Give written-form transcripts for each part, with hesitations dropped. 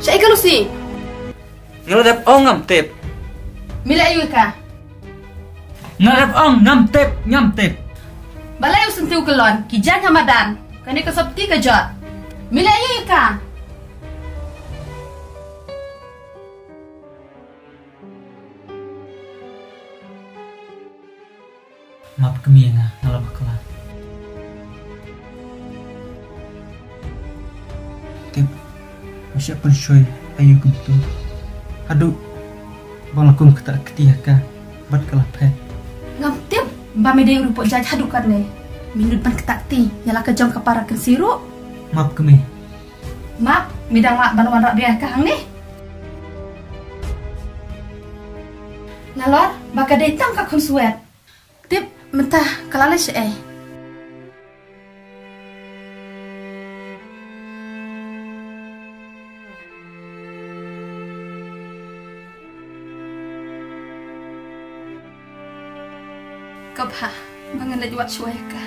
Syai ka Lucy. Ngeladap ong ngam tip. Mila ayu ka. Ngeladap ong ngam tip. Balai sentiu kelon, kijan Ramadan. Kani ka sabti ka jot. Mila ayu ka. Map kami nga ngalap kelah. Tip, masih pun syoi ayu kumtu. Aduh, balakum ketak ketiaka, bat kelah pet. Ngam tip, mbak medai urupok jaj hadukan ne. Minut pan ketakti, nyala ke jom kaparakan siru. Map kami. Map, midang mak banuan rak dia kahang ni. Ngalor, baka datang ka konsuet. Tip, mentah kalala syai. Kabha, bangan lagi wat syuai ka.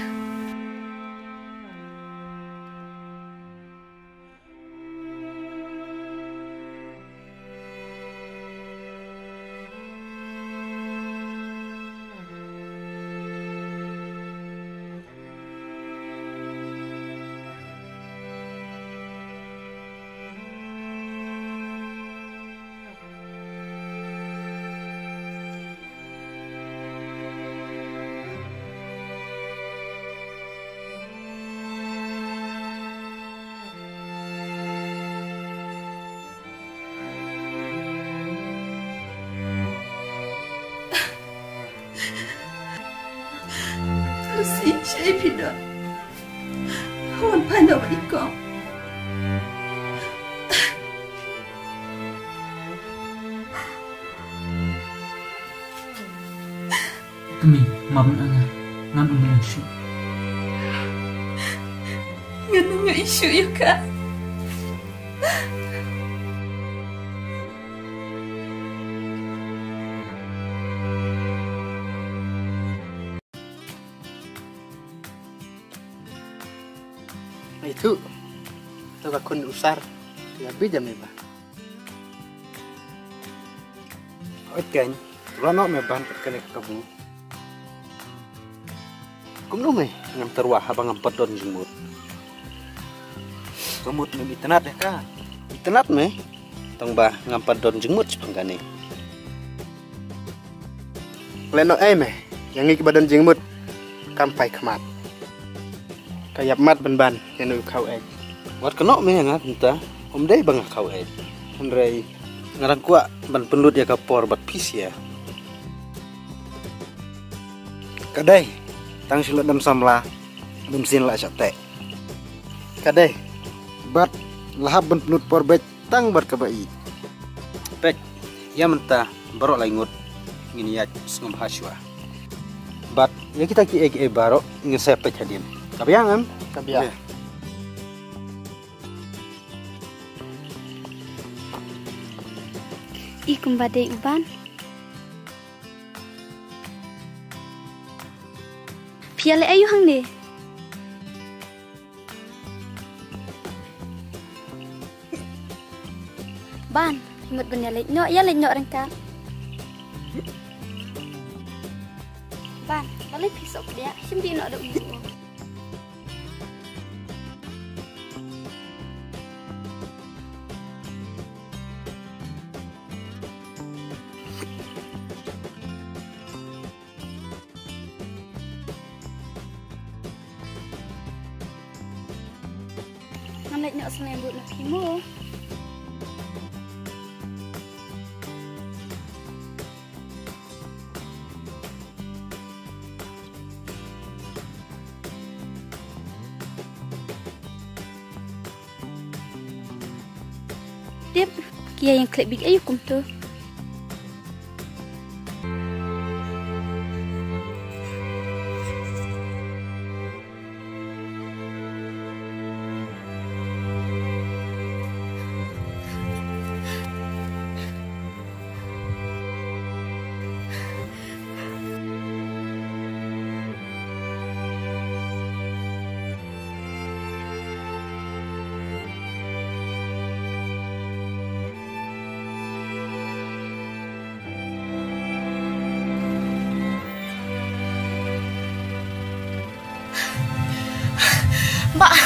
Lucy, syai pindah. Wan pandau ikong. Kami, map na nga. Ngam ang isu. Nganu nga isu ya ka. Itu kakun usar ngabi jam ni ba oken rono me ban kene kabu kumno me ngam terwah abang ngam pedon jemut kumut me internet ya ka internet me tong ba ngam pedon jemut sepenggane leno me yang ngik badan jemut kampai kemat kayak mat ban yang kau wat kenok me nga pinta dai bang kau andrei ngarang kuat ban penlut ya kapor bat pis ya kadai tang silat dam samla dam sin la sate kadai bat lahab ban penlut por bet tang bar kabai pek ya menta barok laingut ngin ya ngam haswa bat ya kita ki barok ngin sepet hadin kabiangan kabiang Ikum badai uban. Piale ayu hang ni. Ban, imut benda lek nyok ya lek nyok rengkap. Ban, balik pisok dia, simpi nok ada ubu. Anak nak selembut nak timur. Tip, kia yang klip big ayu kum tu. Mbak,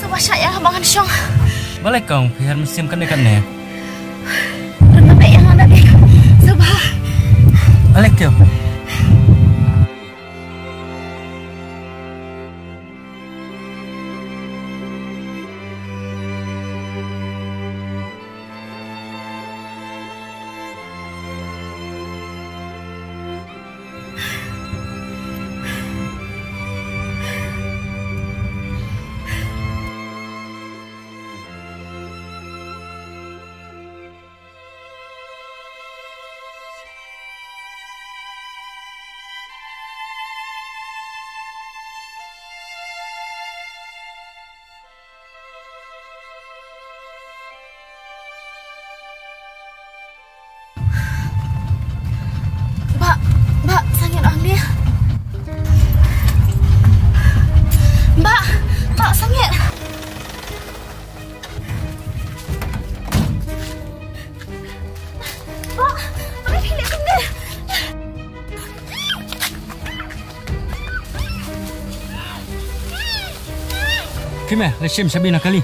sebab saya bangan syong. Boleh kau biar mesin kan dekat ni. Rendah yang ada ni. Sebab. Balik kau. Mbak, sangit orang dia. Mbak, sangit. Mbak, hilang benda. Kim, Lashim Sabina kali.